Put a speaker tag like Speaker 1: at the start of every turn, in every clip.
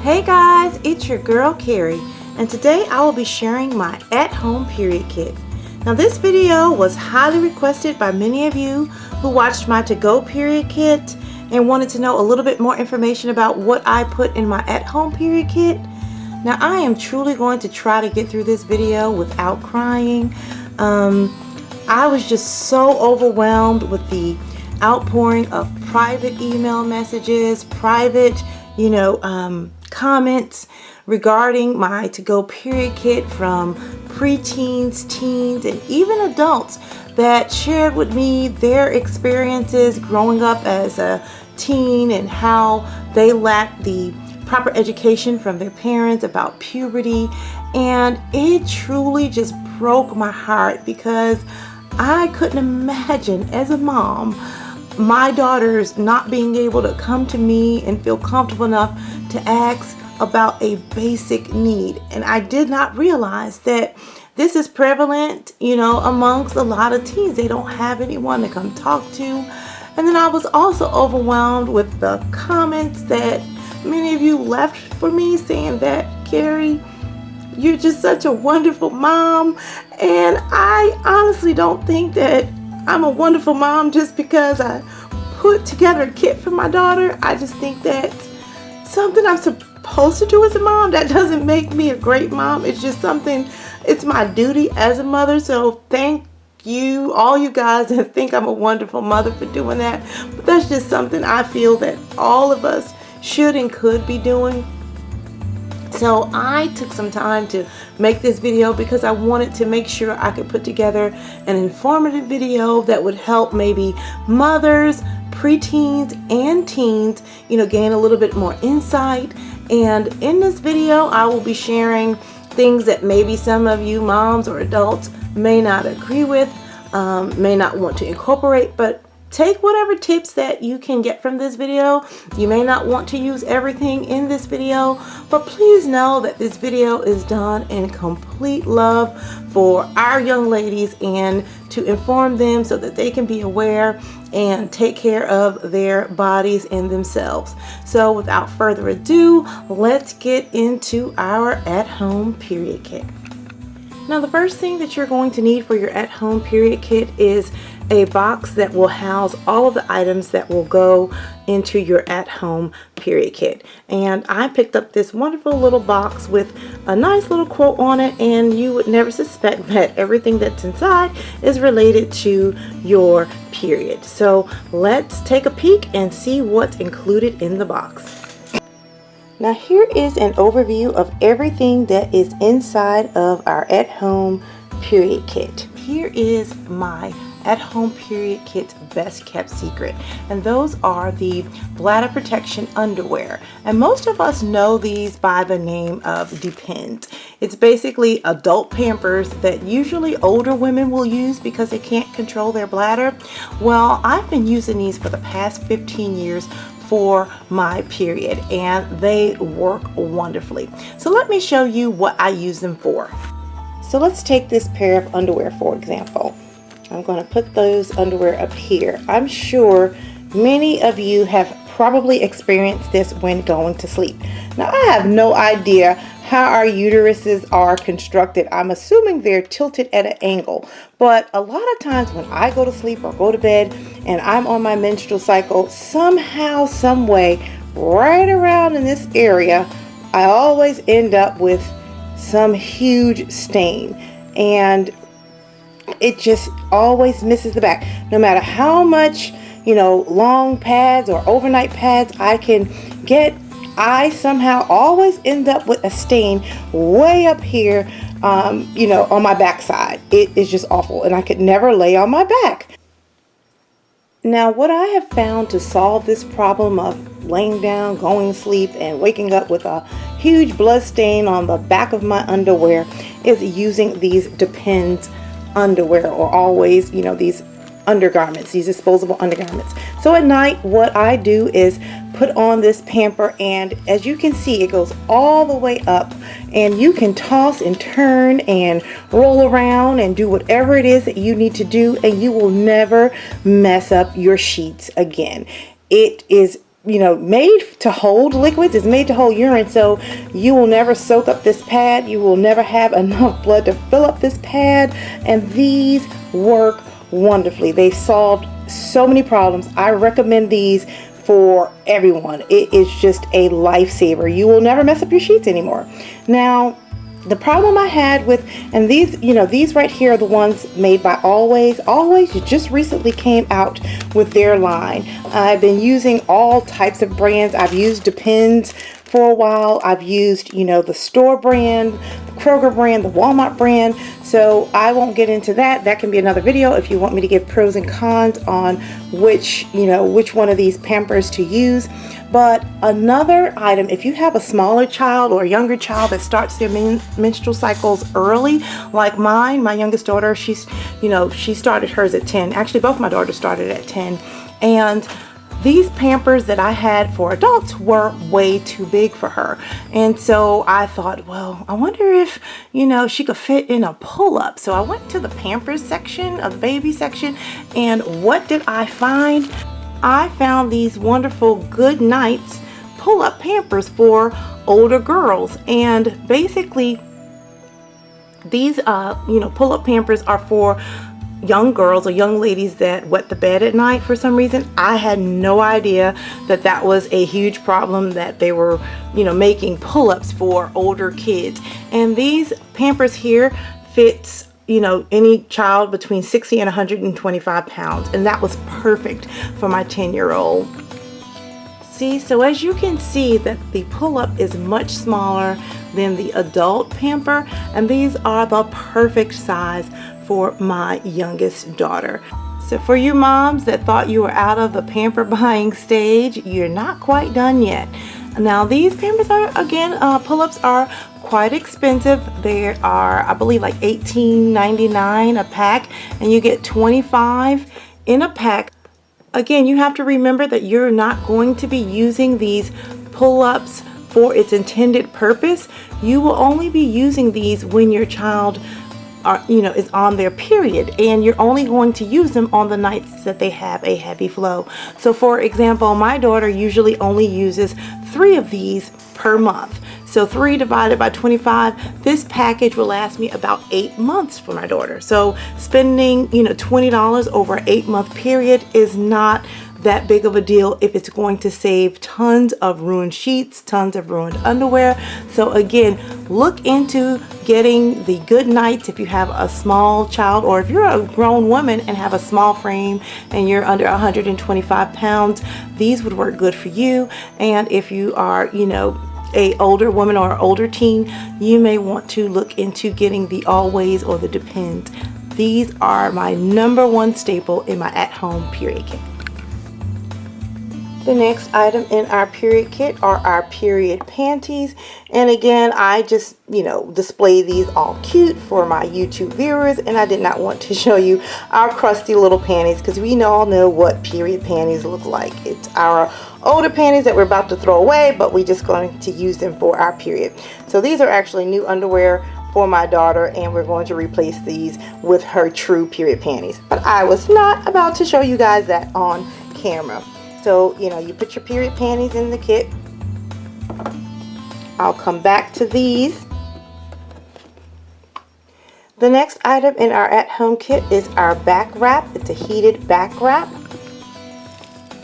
Speaker 1: Hey guys, it's your girl Carrie, and today I will be sharing my at-home period kit. Now this video was highly requested by many of you who watched my to-go period kit and wanted to know a little bit more information about what I put in my at-home period kit. Now I am truly going to try to get through this video without crying. I was just so overwhelmed with the outpouring of private email messages, private, comments regarding my to-go period kit from preteens, teens, and even adults that shared with me their experiences growing up as a teen and how they lacked the proper education from their parents about puberty. And it truly just broke my heart because I couldn't imagine as a mom my daughters not being able to come to me and feel comfortable enough to ask about a basic need. And I did not realize that this is prevalent, amongst a lot of teens. They don't have anyone to come talk to. And then I was also overwhelmed with the comments that many of you left for me saying that, Carrie, you're just such a wonderful mom. And I honestly don't think that I'm a wonderful mom just because I put together a kit for my daughter. I just think that's something I'm supposed to do as a mom. That doesn't make me a great mom. It's just something, it's my duty as a mother. So thank you, all you guys that think I'm a wonderful mother for doing that. But that's just something I feel that all of us should and could be doing. So I took some time to make this video because I wanted to make sure I could put together an informative video that would help maybe mothers, preteens, and teens, gain a little bit more insight. And in this video, I will be sharing things that maybe some of you moms or adults may not agree with, may not want to incorporate, but take whatever tips that you can get from this video. You may not want to use everything in this video, but please know that this video is done in complete love for our young ladies and to inform them so that they can be aware and take care of their bodies and themselves. So without further ado, let's get into our at-home period kit. Now the first thing that you're going to need for your at-home period kit is a box that will house all of the items that will go into your at-home period kit. And I picked up this wonderful little box with a nice little quote on it, and you would never suspect that everything that's inside is related to your period. So let's take a peek and see what's included in the box. Now here is an overview of everything that is inside of our at-home period kit. Here is my at-home period kit's best kept secret, and those are the bladder protection underwear. And most of us know these by the name of Depends. It's basically adult Pampers that usually older women will use because they can't control their bladder. Well, I've been using these for the past 15 years for my period, and they work wonderfully. So let me show you what I use them for. So let's take this pair of underwear for example. I'm going to put those underwear up here. I'm sure many of you have probably experienced this when going to sleep. Now I have no idea how our uteruses are constructed. I'm assuming they're tilted at an angle, but a lot of times when I go to sleep or go to bed and I'm on my menstrual cycle, somehow, some way, right around in this area, I always end up with some huge stain, and it just always misses the back. No matter how much, long pads or overnight pads I can get, I somehow always end up with a stain way up here, on my backside. It is just awful, and I could never lay on my back. Now, what I have found to solve this problem of laying down, going to sleep, and waking up with a huge blood stain on the back of my underwear is using these Depends underwear, or always, these undergarments, these disposable undergarments. So at night, what I do is put on this pamper, and as you can see, it goes all the way up, and you can toss and turn and roll around and do whatever it is that you need to do, and you will never mess up your sheets again. It is made to hold liquids. It's made to hold urine, so you will never soak up this pad. You will never have enough blood to fill up this pad, and these work wonderfully. They solved so many problems. I recommend these for everyone. It is just a lifesaver. You will never mess up your sheets anymore. Now, the problem I had with, and these right here are the ones made by Always. Always just recently came out with their line. I've been using all types of brands. I've used Depends for a while. I've used, the store brand, the Kroger brand, the Walmart brand. So I won't get into that. That can be another video if you want me to give pros and cons on which one of these Pampers to use. But another item, if you have a smaller child or a younger child that starts their menstrual cycles early, like mine, my youngest daughter, she started hers at 10. Actually, both my daughters started at 10. And these Pampers that I had for adults were way too big for her. And so I thought, well, I wonder if, she could fit in a pull-up. So I went to the Pampers section of the baby section, and what did I find? I found these wonderful Good Nights pull-up Pampers for older girls. And basically, these pull-up Pampers are for young girls or young ladies that wet the bed at night for some reason. I had no idea that was a huge problem, that they were making pull-ups for older kids. And these Pampers here fits any child between 60 and 125 pounds, and that was perfect for my 10-year-old. See, so as you can see that the pull-up is much smaller than the adult Pamper, and these are the perfect size for my youngest daughter. So for you moms that thought you were out of the Pamper buying stage, you're not quite done yet. Now these Pampers are, again, pull-ups are quite expensive. They are, I believe, like $18.99 a pack, and you get 25 in a pack. Again, you have to remember that you're not going to be using these pull-ups for its intended purpose. You will only be using these when your child is on their period, and you're only going to use them on the nights that they have a heavy flow. So for example, my daughter usually only uses 3 of these per month. So 3 divided by 25, this package will last me about 8 months for my daughter. So spending, $20 over an 8-month period is not that big of a deal if it's going to save tons of ruined sheets, tons of ruined underwear. So again, look into getting the Good Nights if you have a small child, or if you're a grown woman and have a small frame and you're under 125 pounds, these would work good for you. And if you are, a older woman or older teen, you may want to look into getting the Always or the Depends. These are my #1 staple in my at-home period kit. The next item in our period kit are our period panties. And again, I just, display these all cute for my YouTube viewers, and I did not want to show you our crusty little panties because we all know what period panties look like. It's our older panties that we're about to throw away, but we're just going to use them for our period. So these are actually new underwear for my daughter, and we're going to replace these with her true period panties. But I was not about to show you guys that on camera. So, you put your period panties in the kit. I'll come back to these. The next item in our at-home kit is our back wrap. It's a heated back wrap.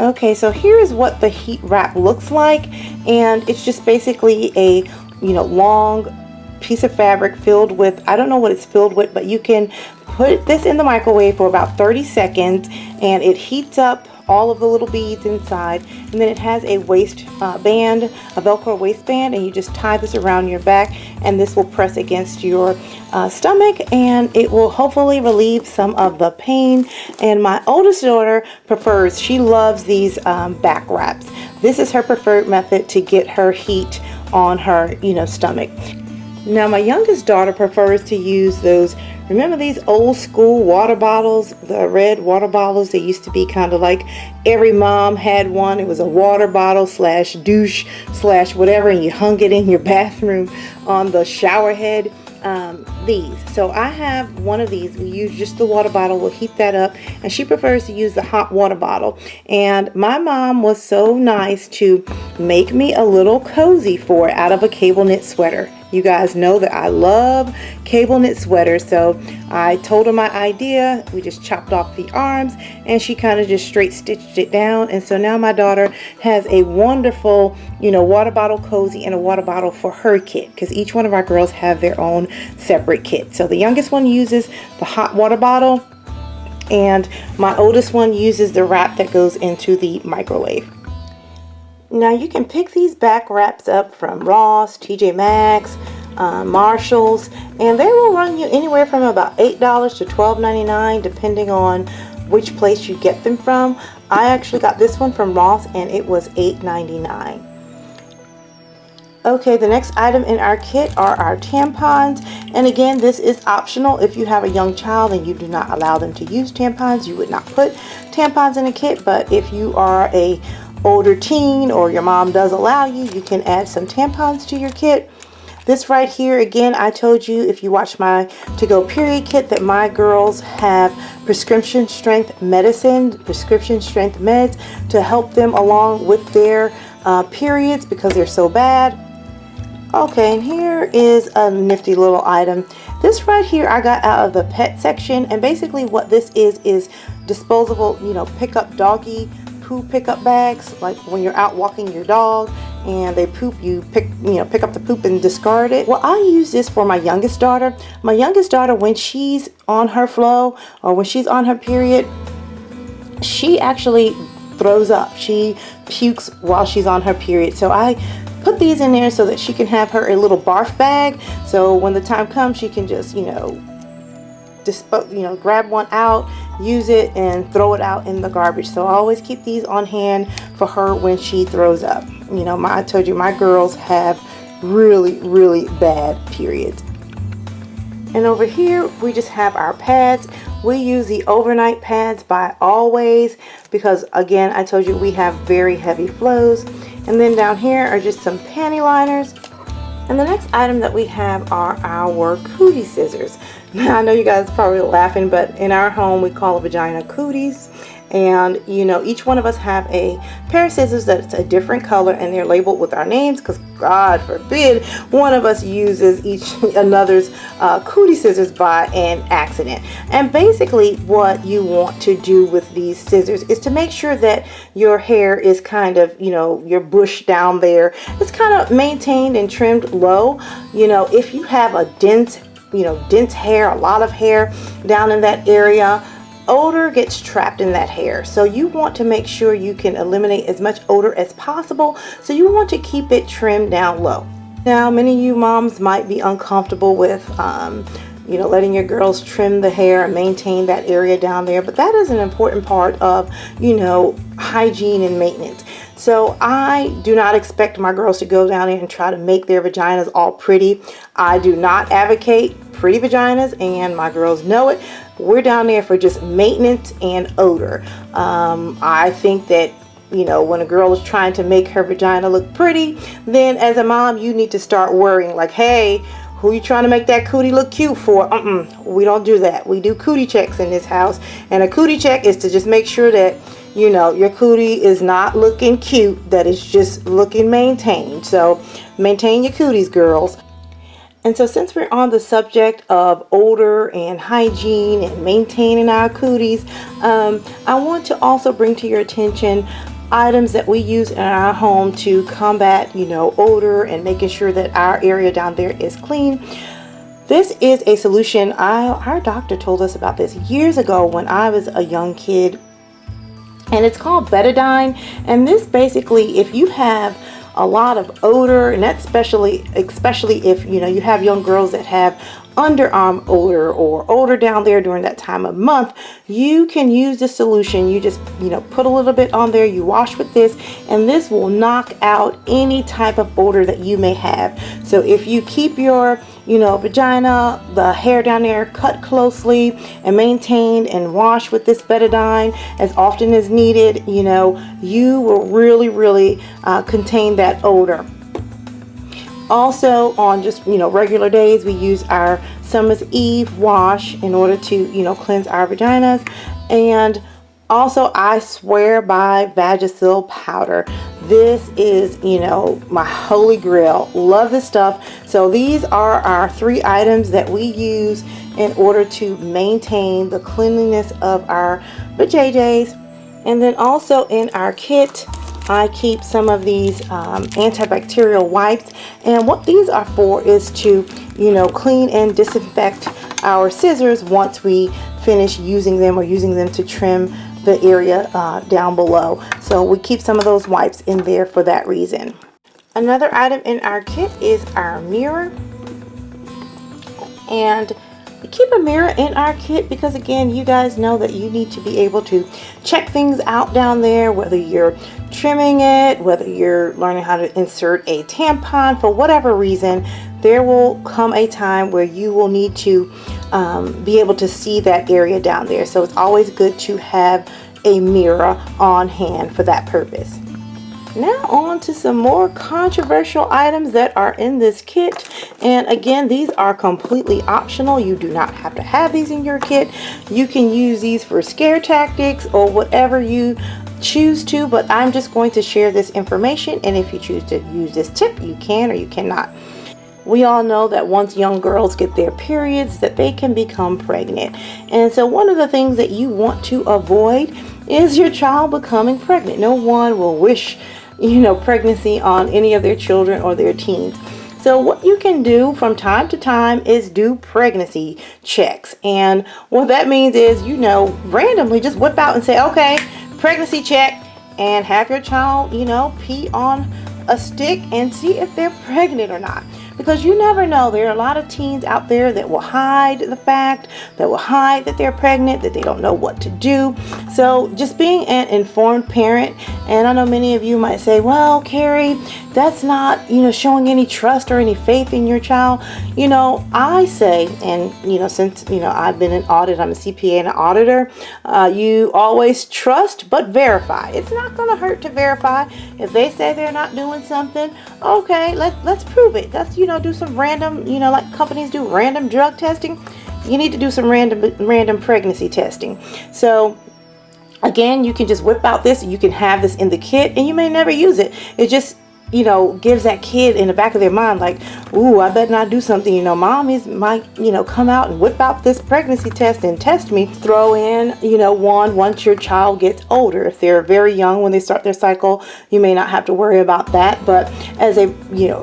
Speaker 1: Okay, so here is what the heat wrap looks like, and it's just basically a, long piece of fabric filled with, I don't know what it's filled with, but you can put this in the microwave for about 30 seconds, and it heats up all of the little beads inside, and then it has a waist band, a Velcro waistband, and you just tie this around your back, and this will press against your stomach, and it will hopefully relieve some of the pain. And my oldest daughter she loves these back wraps. This is her preferred method to get her heat on her stomach. Now my youngest daughter prefers to use those, remember these old school water bottles, the red water bottles? They used to be kind of like every mom had one. It was a water bottle / douche / whatever, and you hung it in your bathroom on the shower head. these. So I have one of these. We use just the water bottle. We'll heat that up, and she prefers to use the hot water bottle. And my mom was so nice to make me a little cozy for it out of a cable knit sweater. You guys know that I love cable knit sweaters, so I told her my idea. We just chopped off the arms, and she kind of just straight stitched it down. And so now my daughter has a wonderful, water bottle cozy and a water bottle for her kit, because each one of our girls have their own separate kit. So the youngest one uses the hot water bottle, and my oldest one uses the wrap that goes into the microwave. Now you can pick these back wraps up from Ross, TJ Maxx, Marshalls, and they will run you anywhere from about $8 to $12.99 depending on which place you get them from. I actually got this one from Ross and it was $8.99. Okay, the next item in our kit are our tampons, and again, this is optional. If you have a young child and you do not allow them to use tampons, you would not put tampons in a kit. But if you are a older teen or your mom does allow you, you can add some tampons to your kit. This right here, again, I told you if you watch my to-go period kit that my girls have prescription strength medicine, prescription strength meds to help them along with their periods because they're so bad. Okay, and here is a nifty little item. This right here I got out of the pet section, and basically what this is disposable, pickup doggy poo pickup bags. Like when you're out walking your dog and they poop, you pick up the poop and discard it. Well, I use this for my youngest daughter. My youngest daughter, when she's on her flow or when she's on her period, she actually throws up. She pukes while she's on her period. So I put these in there so that she can have her a little barf bag. So when the time comes, she can just, grab one out, use it, and throw it out in the garbage. So I always keep these on hand for her when she throws up. I told you my girls have really, really bad periods. And over here, we just have our pads. We use the overnight pads by Always because, again, I told you we have very heavy flows. And then down here are just some panty liners. And the next item that we have are our Cootie Scissors. Now, I know you guys are probably laughing, but in our home, we call a vagina cooties. And, each one of us have a pair of scissors that's a different color, and they're labeled with our names because, God forbid, one of us uses each another's cootie scissors by an accident. And basically what you want to do with these scissors is to make sure that your hair is kind of, your bush down there, it's kind of maintained and trimmed low. If you have a dense hair, a lot of hair down in that area, odor gets trapped in that hair. So you want to make sure you can eliminate as much odor as possible. So you want to keep it trimmed down low. Now, many of you moms might be uncomfortable with letting your girls trim the hair and maintain that area down there, but that is an important part of hygiene and maintenance. So I do not expect my girls to go down there and try to make their vaginas all pretty. I do not advocate pretty vaginas, and my girls know it. We're down there for just maintenance and odor. I think that when a girl is trying to make her vagina look pretty, then as a mom you need to start worrying like, hey, who you trying to make that cootie look cute for? We don't do that. We do cootie checks in this house, and a cootie check is to just make sure that your cootie is not looking cute, that it's just looking maintained. So maintain your cooties, girls. And so since we're on the subject of odor and hygiene and maintaining our cooties, I want to also bring to your attention items that we use in our home to combat, odor and making sure that our area down there is clean. This is a solution. Our doctor told us about this years ago when I was a young kid, and it's called Betadine. And this basically, if you have a lot of odor, and that's especially if you have young girls that have underarm odor or odor down there during that time of month, you can use this solution. You just put a little bit on there, you wash with this, and this will knock out any type of odor that you may have. So if you keep your vagina, the hair down there cut closely and maintained and washed with this Betadine as often as needed, you will really contain that odor. Also, on just, regular days, we use our Summer's Eve wash in order to, cleanse our vaginas. And also, I swear by Vagisil powder. This is, my holy grail. Love this stuff. So these are our 3 items that we use in order to maintain the cleanliness of our vajayjays. And then also in our kit, I keep some of these antibacterial wipes, and what these are for is to, clean and disinfect our scissors once we finish using them, or using them to trim the area down below. So we keep some of those wipes in there for that reason. Another item in our kit is our mirror, and we keep a mirror in our kit because, again, you guys know that you need to be able to check things out down there, whether you're trimming it, whether you're learning how to insert a tampon. For whatever reason, there will come a time where you will need to be able to see that area down there. So it's always good to have a mirror on hand for that purpose. Now on to some more controversial items that are in this kit. And again, these are completely optional. You do not have to have these in your kit. You can use these for scare tactics or whatever you choose to, but I'm just going to share this information, and if you choose to use this tip, you can or you cannot. We all know that once young girls get their periods, that they can become pregnant. And so one of the things that you want to avoid is your child becoming pregnant. No one will wish pregnancy on any of their children or their teens. So what you can do from time to time is do pregnancy checks. And what that means is, randomly just whip out and say, okay, pregnancy check, and have your child, pee on a stick and see if they're pregnant or not. Because you never know. There are a lot of teens out there that will hide the fact, that will hide that they're pregnant, that they don't know what to do. So just being an informed parent, and I know many of you might say, well, Carrie, that's not, showing any trust or any faith in your child. I say, and, since, I've been an audit, I'm a CPA and an auditor, you always trust but verify. It's not going to hurt to verify. If they say they're not doing something, okay, let's prove it. That's, do some random, like companies do random drug testing. You need to do some random pregnancy testing. So again, you can just whip out this. You can have this in the kit, and you may never use it. It just gives that kid in the back of their mind, like, ooh, I better not do something. Mommies might, come out and whip out this pregnancy test and test me. Throw in, one once your child gets older. If they're very young when they start their cycle, you may not have to worry about that. But as they,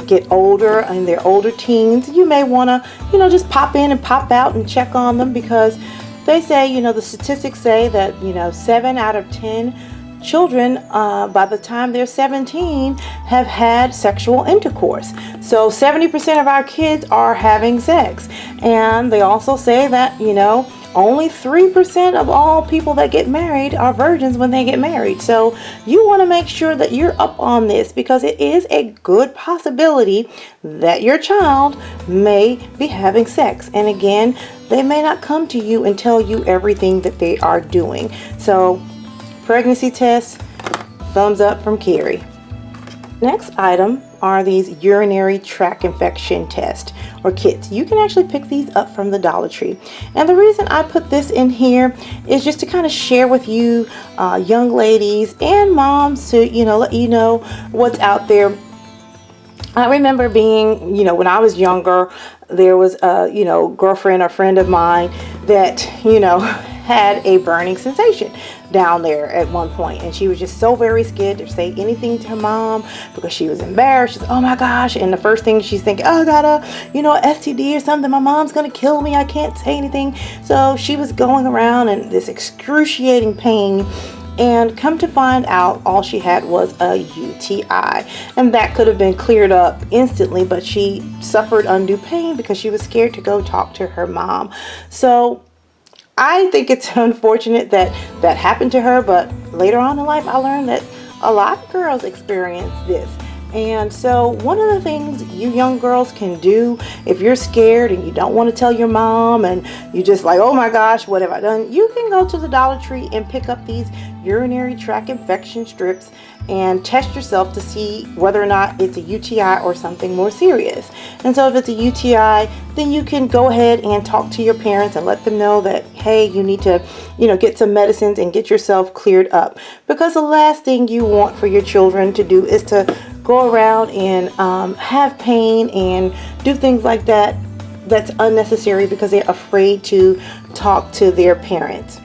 Speaker 1: get older and they're older teens, you may want to, just pop in and pop out and check on them, because they say, the statistics say that, 7 out of 10 children by the time they're 17 have had sexual intercourse. So 70% of our kids are having sex. And they also say that, only 3% of all people that get married are virgins when they get married. So you want to make sure that you're up on this, because it is a good possibility that your child may be having sex. And again, they may not come to you and tell you everything that they are doing. So pregnancy test, thumbs up from Carrie. Next item are these urinary tract infection tests or kits. You can actually pick these up from the Dollar Tree. And the reason I put this in here is just to kind of share with you young ladies and moms to, let you know what's out there. I remember being, when I was younger, there was a, girlfriend or friend of mine that, had a burning sensation down there at one point, and she was just so very scared to say anything to her mom because she was embarrassed. She's, oh my gosh, and the first thing she's thinking, oh, I got a STD or something, my mom's gonna kill me, I can't say anything. So she was going around in this excruciating pain, and come to find out, all she had was a UTI, and that could have been cleared up instantly, but she suffered undue pain because she was scared to go talk to her mom. So I think it's unfortunate that that happened to her, but later on in life, I learned that a lot of girls experience this. And so one of the things you young girls can do, if you're scared and you don't want to tell your mom and you just like, oh my gosh, what have I done? You can go to the Dollar Tree and pick up these urinary tract infection strips and test yourself to see whether or not it's a UTI or something more serious. And so if it's a UTI, then you can go ahead and talk to your parents and let them know that, hey, you need to, get some medicines and get yourself cleared up. Because the last thing you want for your children to do is to go around and have pain and do things like that that's unnecessary because they're afraid to talk to their parents.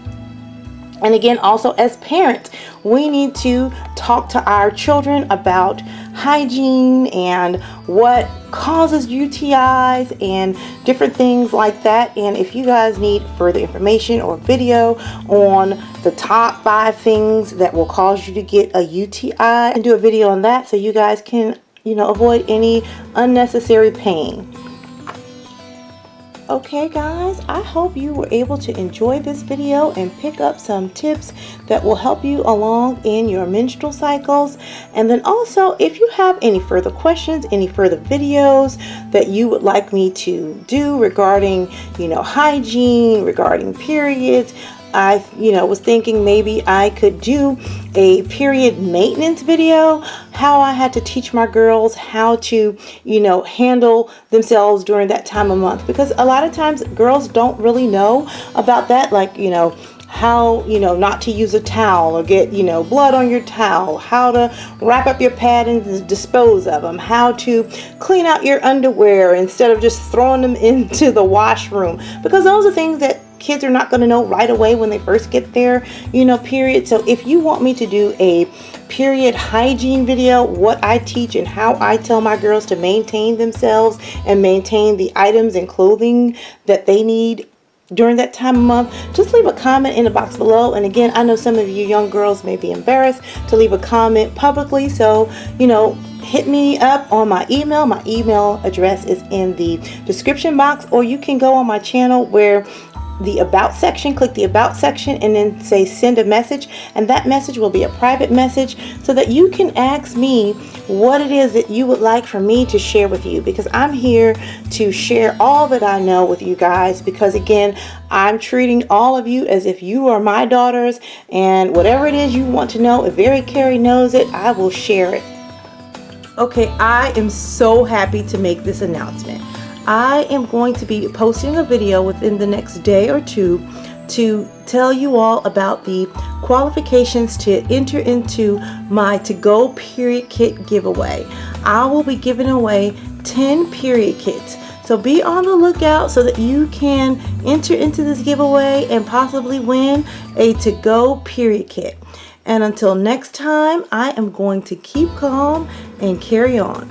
Speaker 1: And again, also as parents, we need to talk to our children about hygiene and what causes UTIs and different things like that. And if you guys need further information or video on the top 5 things that will cause you to get a UTI, and do a video on that so you guys can, avoid any unnecessary pain. Okay guys, I hope you were able to enjoy this video and pick up some tips that will help you along in your menstrual cycles. And then also, if you have any further questions, any further videos that you would like me to do regarding, hygiene, regarding periods, I was thinking maybe I could do a period maintenance video, how I had to teach my girls how to, handle themselves during that time of month, because a lot of times girls don't really know about that, like, how, not to use a towel or get, blood on your towel, how to wrap up your pads and dispose of them, how to clean out your underwear instead of just throwing them into the washroom, because those are things that kids are not going to know right away when they first get their, period. So if you want me to do a period hygiene video, what I teach and how I tell my girls to maintain themselves and maintain the items and clothing that they need during that time of month, just leave a comment in the box below. And again, I know some of you young girls may be embarrassed to leave a comment publicly, so hit me up on my email. My email address is in the description box, or you can go on my channel where the about section, click the about section and then say send a message, and that message will be a private message so that you can ask me what it is that you would like for me to share with you, because I'm here to share all that I know with you guys, because again, I'm treating all of you as if you are my daughters, and whatever it is you want to know, if Very Carrie knows it, I will share it. Okay, I am so happy to make this announcement. I am going to be posting a video within the next day or two to tell you all about the qualifications to enter into my to-go period kit giveaway. I will be giving away 10 period kits. So be on the lookout so that you can enter into this giveaway and possibly win a to-go period kit. And until next time, I am going to keep calm and carry on.